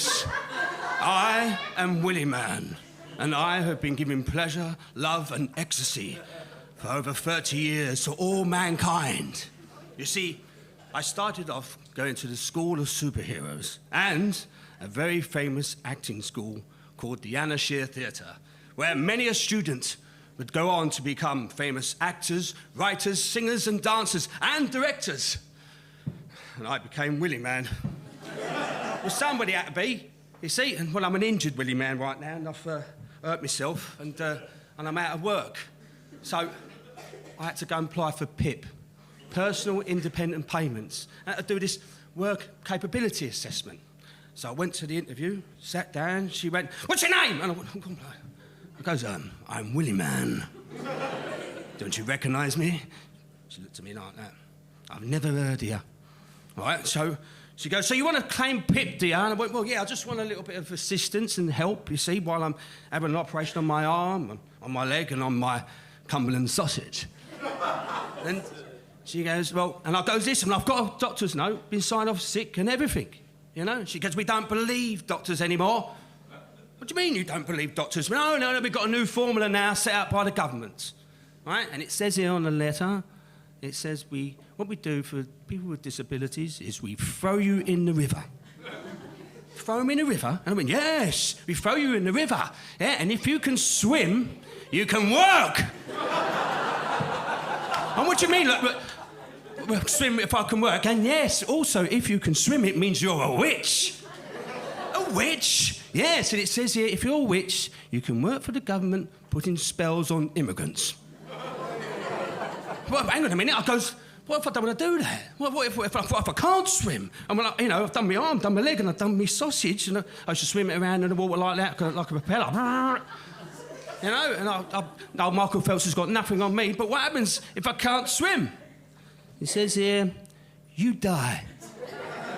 Yes, I am Willie Man, and I have been giving pleasure, love and ecstasy for over 30 years to all mankind. You see, I started off going to the School of Superheroes and a very famous acting school called the Anna Shear Theatre, where many a student would go on to become famous actors, writers, singers and dancers and directors. And I became Willie Man. Well, somebody had to be, you see, and well, I'm an injured Willie Man right now, and I've hurt myself, and I'm out of work. So I had to go and apply for PIP, Personal Independent Payments. I had to do this work capability assessment. So I went to the interview, sat down, she went, "What's your name?" And I went, I goes, "I'm Willie Man." "Don't you recognise me?" She looked at me like that. "I've never heard of you." All right, so she goes, "So you want to claim PIP, do you?" And I went, "Well, yeah, I just want a little bit of assistance and help, you see, while I'm having an operation on my arm, on my leg and on my Cumberland sausage." And she goes, "Well," and I goes, "Listen, I've got a doctor's note, been signed off sick and everything, you know?" She goes, "We don't believe doctors anymore." "What do you mean you don't believe doctors?" No, we've got a new formula now set out by the government. Right? And it says here on the letter, it says what we do for people with disabilities is we throw you in the river. Throw them in the river? And I went, "Yes, we throw you in the river. Yeah, and if you can swim, you can work." "And what do you mean? Look, swim if I can work?" "And yes, also, if you can swim, it means you're a witch." "A witch?" "Yes, and it says here, if you're a witch, you can work for the government putting spells on immigrants." "Well, hang on a minute." I goes, "What if I don't want to do that? What if I can't swim? And well, you know, I've done my arm, done my leg, and I've done my sausage, and I should swim it around in the water like that, like a propeller." You know, and no, Michael Phelps has got nothing on me, but what happens if I can't swim? It says here, you die.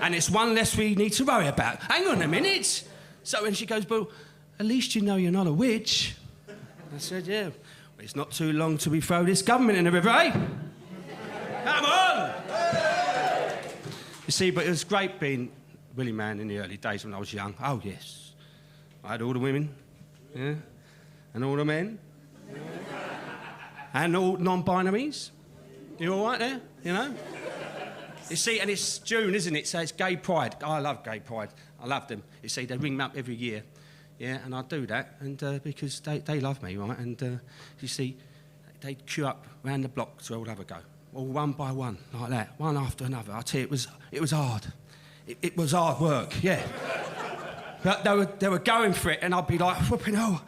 And it's one less we need to worry about. Hang on a minute. So when she goes, "Well, at least you know you're not a witch." I said, "Yeah, well, it's not too long till we throw this government in the river, eh? Come on!" You see, but it was great being Willie Man in the early days when I was young. Oh, yes. I had all the women, yeah, and all the men, and all non-binaries. You all right there, you know? You see, and it's June, isn't it? So it's Gay Pride. I love Gay Pride. I love them. You see, they ring me up every year, yeah, and I do that, and because they love me, right? And you see, they queue up round the block to where we'll have a go, all one by one, like that, one after another. I tell you, it was hard. It was hard work, yeah. But they were going for it, and I'd be like, whooping, oh,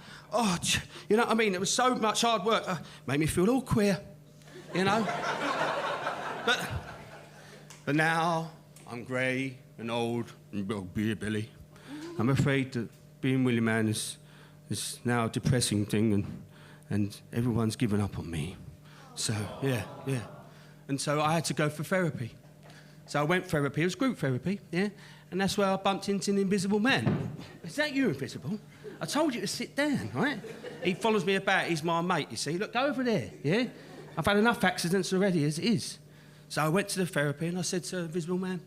you know what I mean? It was so much hard work. Made me feel all queer, you know? But now I'm grey and old and beer Billy. I'm afraid that being Willie Man is now a depressing thing, and everyone's given up on me. So, yeah. And so I had to go for therapy. So I went therapy. It was group therapy, yeah? And that's where I bumped into an invisible man. "Is that you, Invisible? I told you to sit down, right?" He follows me about. He's my mate, you see. "Look, go over there, yeah? I've had enough accidents already as it is." So I went to the therapy and I said to Invisible Man,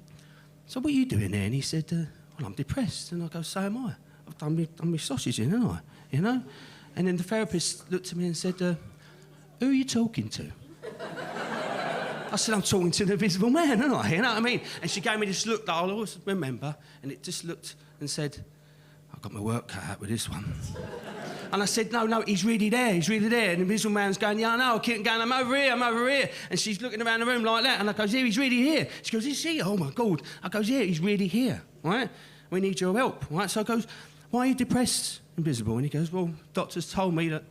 "So what are you doing there?" And he said, "Well, I'm depressed." And I go, "So am I. I've done my sausage in, haven't I? You know?" And then the therapist looked at me and said, "Who are you talking to?" I said, "I'm talking to the Invisible Man, aren't I? You know what I mean?" And she gave me this look that I'll always remember, and it just looked and said, "I've got my work cut out with this one." And I said, no, he's really there. And the Invisible Man's going, "Yeah, I know, I keep going, I'm over here. And she's looking around the room like that, and I goes, "Yeah, he's really here." She goes, "Is he? Oh, my God." I goes, "Yeah, he's really here, right? We need your help, right?" So I goes, "Why are you depressed, Invisible?" And he goes, "Well, doctors told me that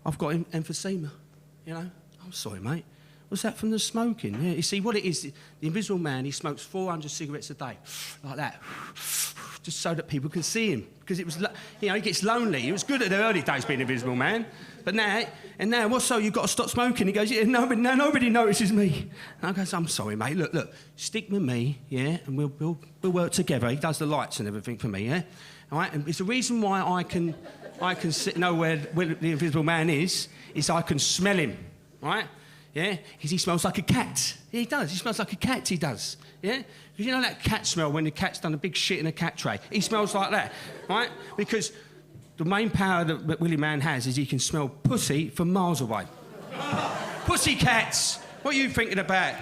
I've got emphysema, you know." "I'm sorry, mate. Was that from the smoking?" "Yeah, you see, what it is, the Invisible Man, he smokes 400 cigarettes a day, like that, just so that people can see him. Because it was, you know, he gets lonely. It was good at the early days being Invisible Man. But now, what's so, you've got to stop smoking?" He goes, "Yeah, nobody notices me." And I goes, "I'm sorry, mate. Look, stick with me, yeah, and we'll work together." He does the lights and everything for me, yeah? All right? And it's the reason why I can know where the Invisible Man is I can smell him, right? Yeah? Because he smells like a cat. Yeah, he does. He smells like a cat, he does. Yeah? Because you know that cat smell when the cat's done a big shit in a cat tray? He smells like that, right? Because the main power that Willy Man has is he can smell pussy from miles away. Pussy cats! What are you thinking about?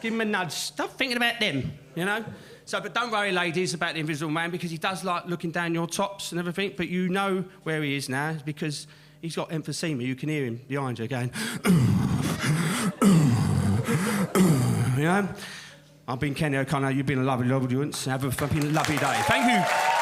Give him a nudge. Stop thinking about them, you know? So, but don't worry, ladies, about the Invisible Man, because he does like looking down your tops and everything, but you know where he is now, because he's got emphysema. You can hear him behind you going... You know? I've been Kenny O'Connor. You've been a lovely audience. Have a fucking lovely day. Thank you.